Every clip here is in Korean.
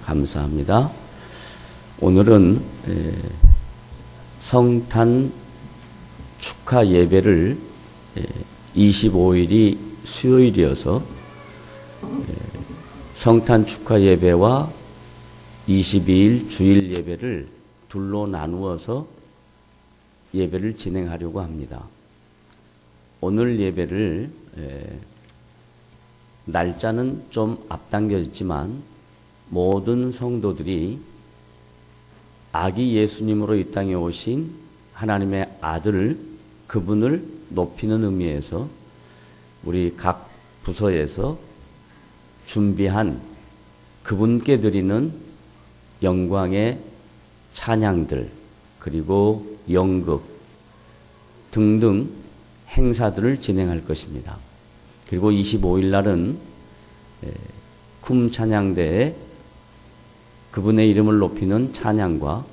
감사합니다. 오늘은 성탄 축하 예배를 25일이 수요일이어서 성탄 축하 예배와 22일 주일 예배를 둘로 나누어서 예배를 진행하려고 합니다. 오늘 예배를 날짜는 좀 앞당겨졌지만 모든 성도들이 아기 예수님으로 이 땅에 오신 하나님의 아들 그분을 높이는 의미에서 우리 각 부서에서 준비한 그분께 드리는 영광의 찬양들 그리고 연극 등등 행사들을 진행할 것입니다. 그리고 25일 날은 쿰 찬양대에 그분의 이름을 높이는 찬양과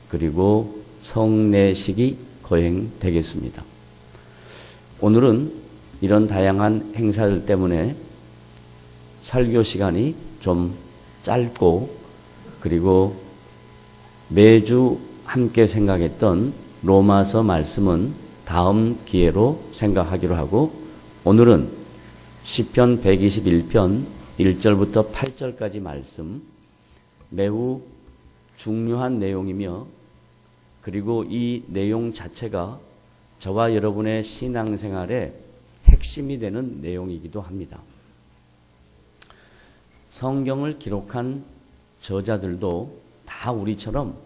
그리고 성례식이 거행되겠습니다. 오늘은 이런 다양한 행사들 때문에 설교 시간이 좀 짧고 그리고 매주 함께 생각했던 로마서 말씀은 다음 기회로 생각하기로 하고 오늘은 시편 121편 1절부터 8절까지 말씀 매우 중요한 내용이며 그리고 이 내용 자체가 저와 여러분의 신앙생활의 핵심이 되는 내용이기도 합니다. 성경을 기록한 저자들도 다 우리처럼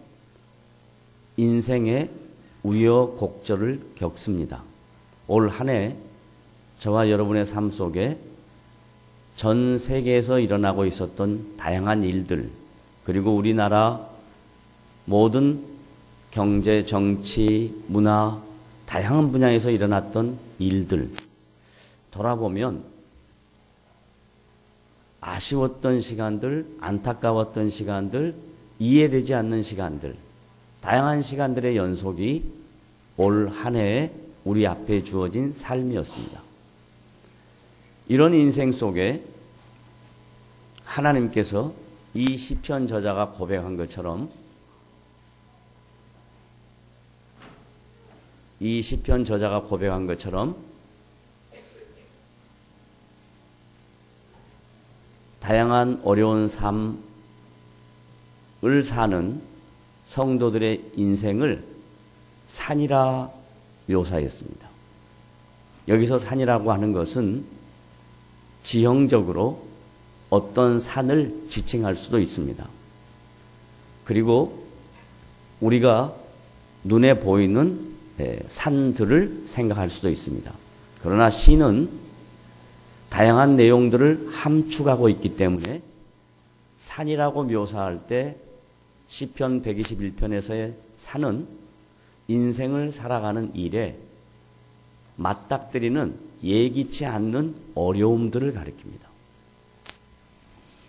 인생의 우여곡절을 겪습니다. 올 한 해 저와 여러분의 삶 속에 전 세계에서 일어나고 있었던 다양한 일들 그리고 우리나라 모든 경제, 정치, 문화 다양한 분야에서 일어났던 일들 돌아보면 아쉬웠던 시간들, 안타까웠던 시간들, 이해되지 않는 시간들 다양한 시간들의 연속이 올 한 해에 우리 앞에 주어진 삶이었습니다. 이런 인생 속에 하나님께서 이 시편 저자가 고백한 것처럼 다양한 어려운 삶을 사는 성도들의 인생을 산이라 묘사했습니다. 여기서 산이라고 하는 것은 지형적으로 어떤 산을 지칭할 수도 있습니다. 그리고 우리가 눈에 보이는 산들을 생각할 수도 있습니다. 그러나 시는 다양한 내용들을 함축하고 있기 때문에 산이라고 묘사할 때 시편 121편에서의 산은 인생을 살아가는 일에 맞닥뜨리는 예기치 않는 어려움들을 가리킵니다.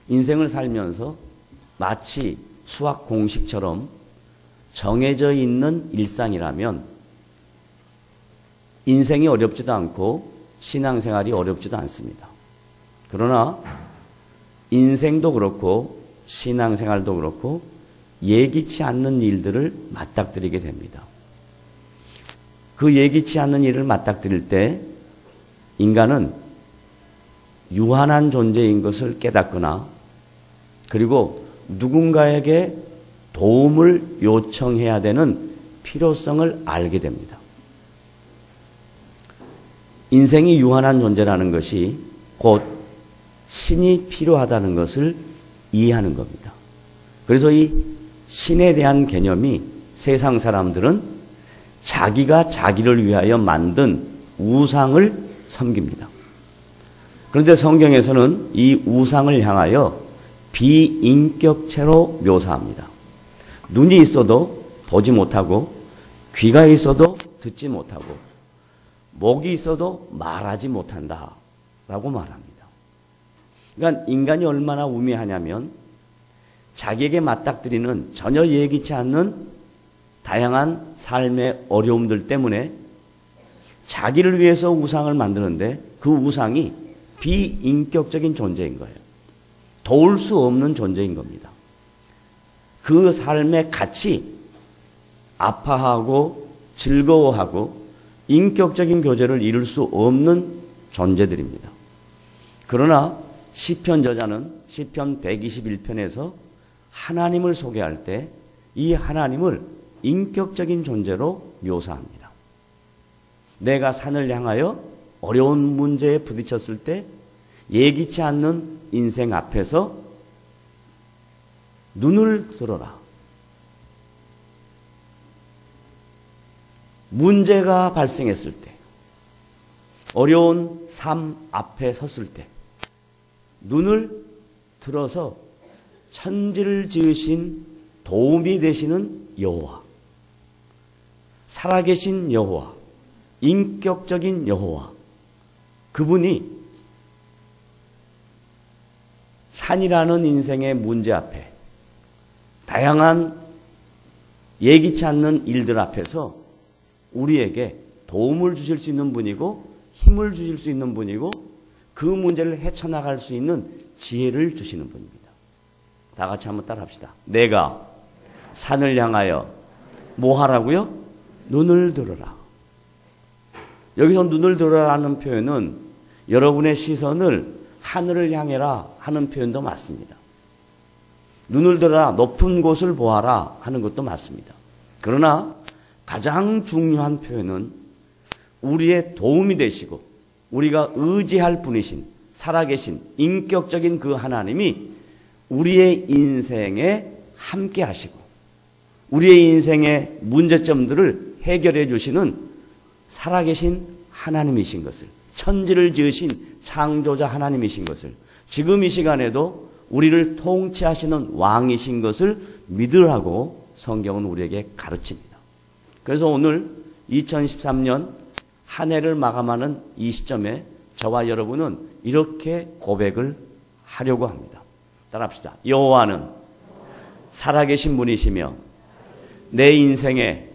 인생을 살면서 마치 수학 공식처럼 정해져 있는 일상이라면 인생이 어렵지도 않고 신앙생활이 어렵지도 않습니다. 그러나 인생도 그렇고 신앙생활도 그렇고 예기치 않는 일들을 맞닥뜨리게 됩니다. 그 예기치 않는 일을 맞닥뜨릴 때 인간은 유한한 존재인 것을 깨닫거나 그리고 누군가에게 도움을 요청해야 되는 필요성을 알게 됩니다. 인생이 유한한 존재라는 것이 곧 신이 필요하다는 것을 이해하는 겁니다. 그래서 이 신에 대한 개념이 세상 사람들은 자기가 자기를 위하여 만든 우상을 섬깁니다. 그런데 성경에서는 이 우상을 향하여 비인격체로 묘사합니다. 눈이 있어도 보지 못하고 귀가 있어도 듣지 못하고 목이 있어도 말하지 못한다 라고 말합니다. 그러니까 인간이 얼마나 우매하냐면 자기에게 맞닥뜨리는 전혀 예기치 않는 다양한 삶의 어려움들 때문에 자기를 위해서 우상을 만드는데 그 우상이 비인격적인 존재인 거예요. 도울 수 없는 존재인 겁니다. 그 삶의 같이 아파하고 즐거워하고 인격적인 교제를 이룰 수 없는 존재들입니다. 그러나 시편 저자는 시편 121편에서 하나님을 소개할 때 이 하나님을 인격적인 존재로 묘사합니다. 내가 산을 향하여 어려운 문제에 부딪혔을 때 예기치 않는 인생 앞에서 눈을 들어라. 문제가 발생했을 때, 어려운 삶 앞에 섰을 때 눈을 들어서 천지를 지으신 도움이 되시는 여호와, 살아계신 여호와, 인격적인 여호와, 그분이 산이라는 인생의 문제 앞에, 다양한 예기치 않는 일들 앞에서 우리에게 도움을 주실 수 있는 분이고 힘을 주실 수 있는 분이고 그 문제를 헤쳐나갈 수 있는 지혜를 주시는 분입니다. 다 같이 한번 따라 합시다. 내가 산을 향하여 뭐 하라고요? 눈을 들어라. 여기서 눈을 들어라는 표현은 여러분의 시선을 하늘을 향해라 하는 표현도 맞습니다. 눈을 들어라, 높은 곳을 보아라 하는 것도 맞습니다. 그러나 가장 중요한 표현은 우리의 도움이 되시고 우리가 의지할 분이신 살아계신 인격적인 그 하나님이 우리의 인생에 함께 하시고 우리의 인생의 문제점들을 해결해 주시는 살아계신 하나님이신 것을, 천지를 지으신 창조자 하나님이신 것을, 지금 이 시간에도 우리를 통치하시는 왕이신 것을 믿으라고 성경은 우리에게 가르칩니다. 그래서 오늘 2013년 한 해를 마감하는 이 시점에 저와 여러분은 이렇게 고백을 하려고 합니다. 따라합시다. 여호와는 살아계신 분이시며 내 인생의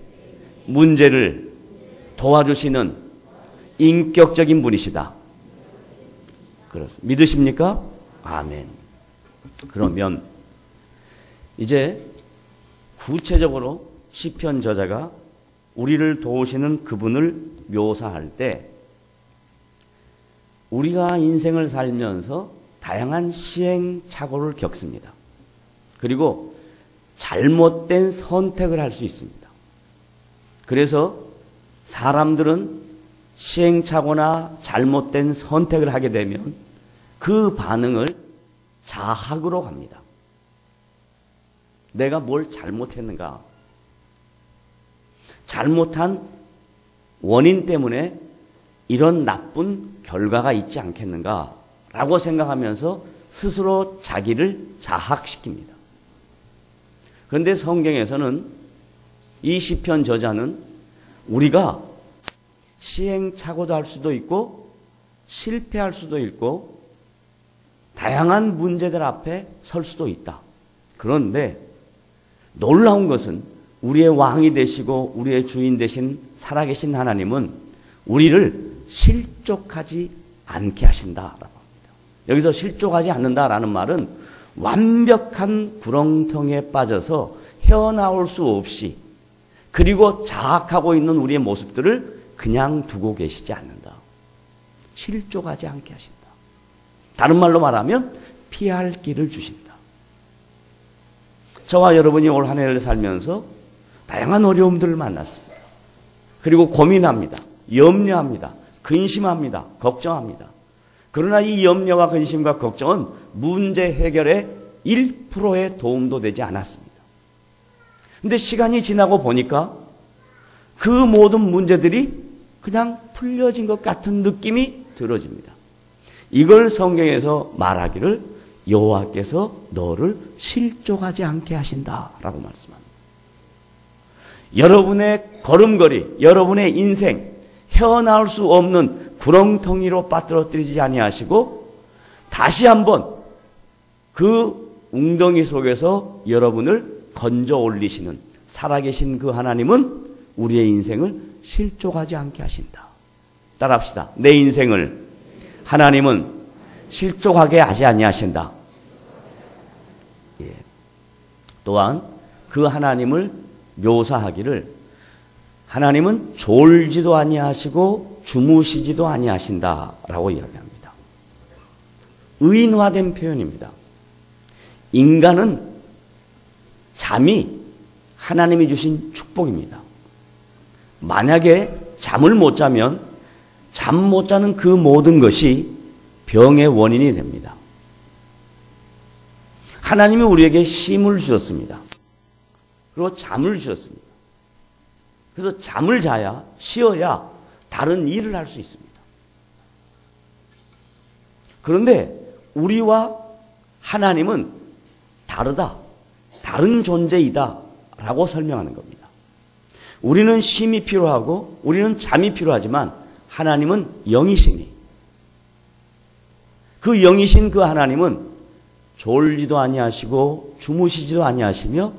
문제를 도와주시는 인격적인 분이시다. 그렇습니다. 믿으십니까? 아멘. 그러면 이제 구체적으로 시편 저자가 우리를 도우시는 그분을 묘사할 때 우리가 인생을 살면서 다양한 시행착오를 겪습니다. 그리고 잘못된 선택을 할 수 있습니다. 그래서 사람들은 시행착오나 잘못된 선택을 하게 되면 그 반응을 자학으로 갑니다. 내가 뭘 잘못했는가? 잘못한 원인 때문에 이런 나쁜 결과가 있지 않겠는가? 라고 생각하면서 스스로 자기를 자학시킵니다. 그런데 성경에서는 이 시편 저자는 우리가 시행착오도 할 수도 있고 실패할 수도 있고 다양한 문제들 앞에 설 수도 있다. 그런데 놀라운 것은 우리의 왕이 되시고 우리의 주인 되신 살아계신 하나님은 우리를 실족하지 않게 하신다라고 합니다. 여기서 실족하지 않는다라는 말은 완벽한 구렁텅이에 빠져서 헤어나올 수 없이 그리고 자학하고 있는 우리의 모습들을 그냥 두고 계시지 않는다. 실족하지 않게 하신다. 다른 말로 말하면 피할 길을 주신다. 저와 여러분이 올 한 해를 살면서 다양한 어려움들을 만났습니다. 그리고 고민합니다. 염려합니다. 근심합니다. 걱정합니다. 그러나 이 염려와 근심과 걱정은 문제 해결에 1%의 도움도 되지 않았습니다. 그런데 시간이 지나고 보니까 그 모든 문제들이 그냥 풀려진 것 같은 느낌이 들어집니다. 이걸 성경에서 말하기를 여호와께서 너를 실족하지 않게 하신다라고 말씀합니다. 여러분의 걸음걸이, 여러분의 인생 헤어나올 수 없는 구렁텅이로 빠뜨려뜨리지 아니하시고 다시 한번 그 웅덩이 속에서 여러분을 건져 올리시는 살아계신 그 하나님은 우리의 인생을 실족하지 않게 하신다. 따라합시다. 내 인생을 하나님은 실족하게 하지 아니하신다. 예. 또한 그 하나님을 묘사하기를 하나님은 졸지도 아니하시고 주무시지도 아니하신다라고 이야기합니다. 의인화된 표현입니다. 인간은 잠이 하나님이 주신 축복입니다. 만약에 잠을 못 자면 잠 못 자는 그 모든 것이 병의 원인이 됩니다. 하나님이 우리에게 쉼을 주셨습니다. 그리고 잠을 주셨습니다. 그래서 잠을 자야, 쉬어야 다른 일을 할 수 있습니다. 그런데 우리와 하나님은 다르다, 다른 존재이다 라고 설명하는 겁니다. 우리는 쉼이 필요하고 우리는 잠이 필요하지만 하나님은 영이시니 그 영이신 그 하나님은 졸지도 아니하시고 주무시지도 아니하시며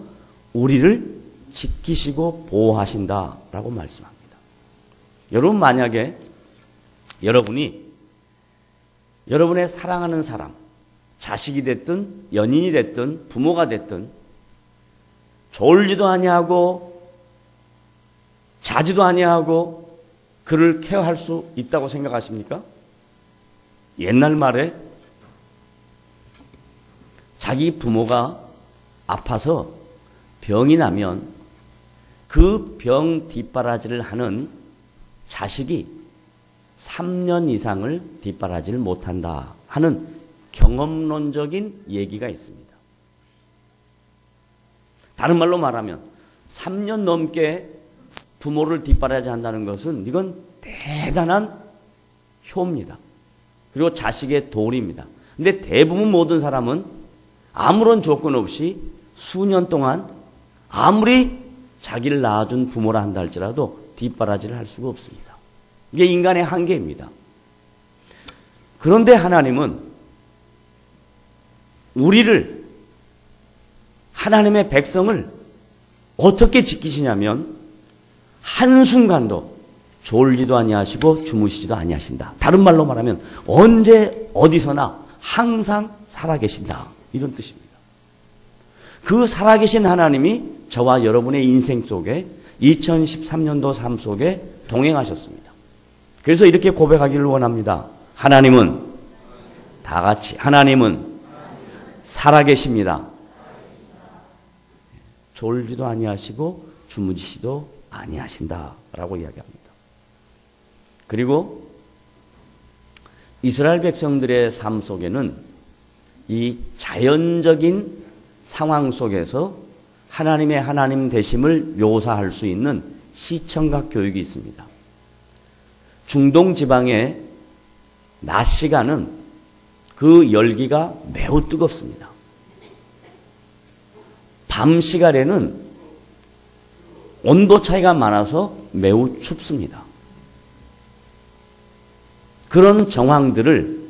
우리를 지키시고 보호하신다라고 말씀합니다. 여러분 만약에 여러분이 여러분의 사랑하는 사람, 자식이 됐든 연인이 됐든 부모가 됐든 졸지도 아니하고 자지도 아니하고 그를 케어할 수 있다고 생각하십니까? 옛날 말에 자기 부모가 아파서 병이 나면 그 병 뒷바라지를 하는 자식이 3년 이상을 뒷바라지를 못한다 하는 경험론적인 얘기가 있습니다. 다른 말로 말하면 3년 넘게 부모를 뒷바라지 한다는 것은 이건 대단한 효입니다. 그리고 자식의 도리입니다. 근데 대부분 모든 사람은 아무런 조건 없이 수년 동안 아무리 자기를 낳아준 부모라 한다 할지라도 뒷바라지를 할 수가 없습니다. 이게 인간의 한계입니다. 그런데 하나님은 우리를, 하나님의 백성을 어떻게 지키시냐면 한순간도 졸지도 아니하시고 주무시지도 아니하신다. 다른 말로 말하면 언제 어디서나 항상 살아계신다. 이런 뜻입니다. 그 살아계신 하나님이 저와 여러분의 인생 속에 2013년도 삶 속에 동행하셨습니다. 그래서 이렇게 고백하기를 원합니다. 하나님은 다 같이 하나님은 살아계십니다. 졸지도 아니하시고 주무시지도 아니하신다라고 이야기합니다. 그리고 이스라엘 백성들의 삶 속에는 이 자연적인 상황 속에서 하나님의 하나님 되심을 묘사할 수 있는 시청각 교육이 있습니다. 중동 지방의 낮 시간은 그 열기가 매우 뜨겁습니다. 밤 시간에는 온도 차이가 많아서 매우 춥습니다. 그런 정황들을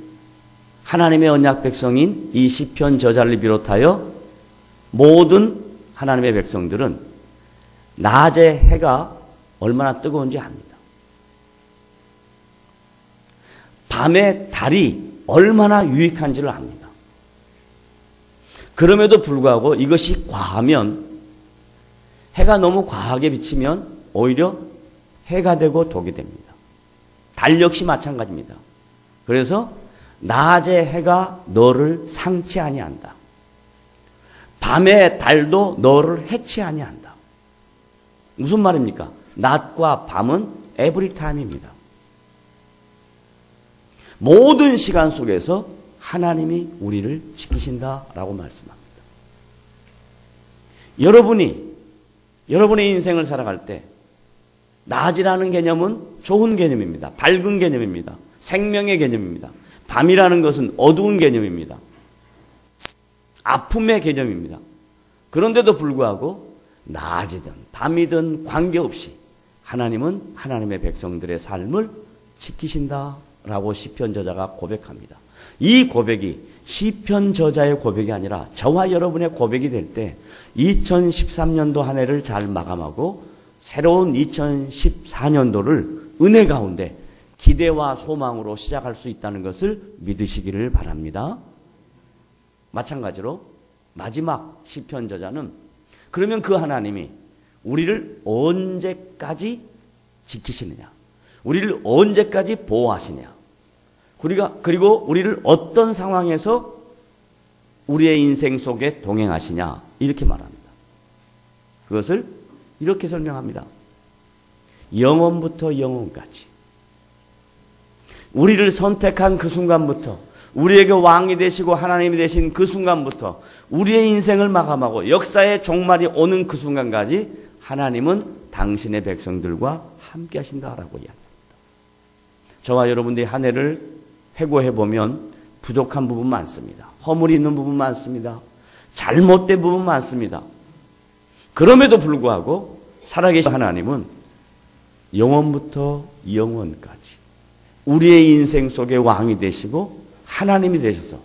하나님의 언약 백성인 이 시편 저자를 비롯하여 모든 하나님의 백성들은 낮에 해가 얼마나 뜨거운지 압니다. 밤에 달이 얼마나 유익한지를 압니다. 그럼에도 불구하고 이것이 과하면, 해가 너무 과하게 비치면 오히려 해가 되고 독이 됩니다. 달 역시 마찬가지입니다. 그래서 낮에 해가 너를 상치 아니한다. 밤에 달도 너를 해치 아니한다. 무슨 말입니까? 낮과 밤은 에브리타임입니다. 모든 시간 속에서 하나님이 우리를 지키신다라고 말씀합니다. 여러분의 인생을 살아갈 때 낮이라는 개념은 좋은 개념입니다. 밝은 개념입니다. 생명의 개념입니다. 밤이라는 것은 어두운 개념입니다. 아픔의 개념입니다. 그런데도 불구하고 낮이든 밤이든 관계없이 하나님은 하나님의 백성들의 삶을 지키신다라고 시편 저자가 고백합니다. 이 고백이 시편 저자의 고백이 아니라 저와 여러분의 고백이 될 때 2013년도 한 해를 잘 마감하고 새로운 2014년도를 은혜 가운데 기대와 소망으로 시작할 수 있다는 것을 믿으시기를 바랍니다. 마찬가지로 마지막 시편 저자는 그러면 그 하나님이 우리를 언제까지 지키시느냐? 우리를 언제까지 보호하시냐? 그리고 우리를 어떤 상황에서 우리의 인생 속에 동행하시냐? 이렇게 말합니다. 그것을 이렇게 설명합니다. 영원부터 영원까지. 우리를 선택한 그 순간부터, 우리에게 왕이 되시고 하나님이 되신 그 순간부터 우리의 인생을 마감하고 역사의 종말이 오는 그 순간까지 하나님은 당신의 백성들과 함께 하신다라고 이야기합니다. 저와 여러분들이 한 해를 회고해 보면 부족한 부분 많습니다. 허물이 있는 부분 많습니다. 잘못된 부분 많습니다. 그럼에도 불구하고 살아계신 하나님은 영원부터 영원까지 우리의 인생 속에 왕이 되시고 하나님이 되셔서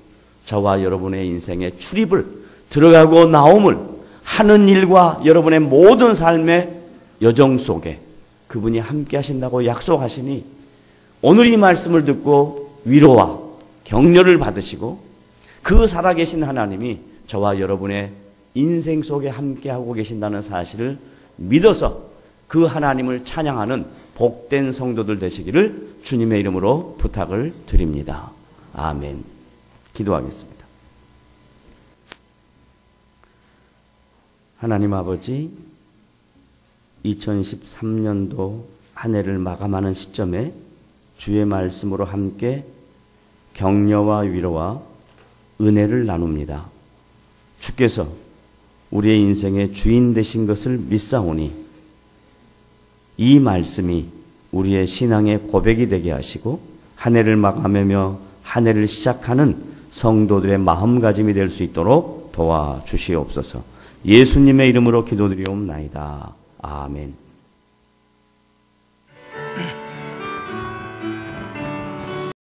저와 여러분의 인생의 출입을 들어가고 나옴을 하는 일과 여러분의 모든 삶의 여정 속에 그분이 함께 하신다고 약속하시니 오늘 이 말씀을 듣고 위로와 격려를 받으시고 그 살아계신 하나님이 저와 여러분의 인생 속에 함께하고 계신다는 사실을 믿어서 그 하나님을 찬양하는 복된 성도들 되시기를 주님의 이름으로 부탁을 드립니다. 아멘. 기도하겠습니다. 하나님 아버지, 2013년도 한 해를 마감하는 시점에 주의 말씀으로 함께 격려와 위로와 은혜를 나눕니다. 주께서 우리의 인생의 주인 되신 것을 믿사오니 이 말씀이 우리의 신앙의 고백이 되게 하시고 한 해를 마감하며 한 해를 시작하는 성도들의 마음가짐이 될 수 있도록 도와주시옵소서. 예수님의 이름으로 기도드리옵나이다. 아멘.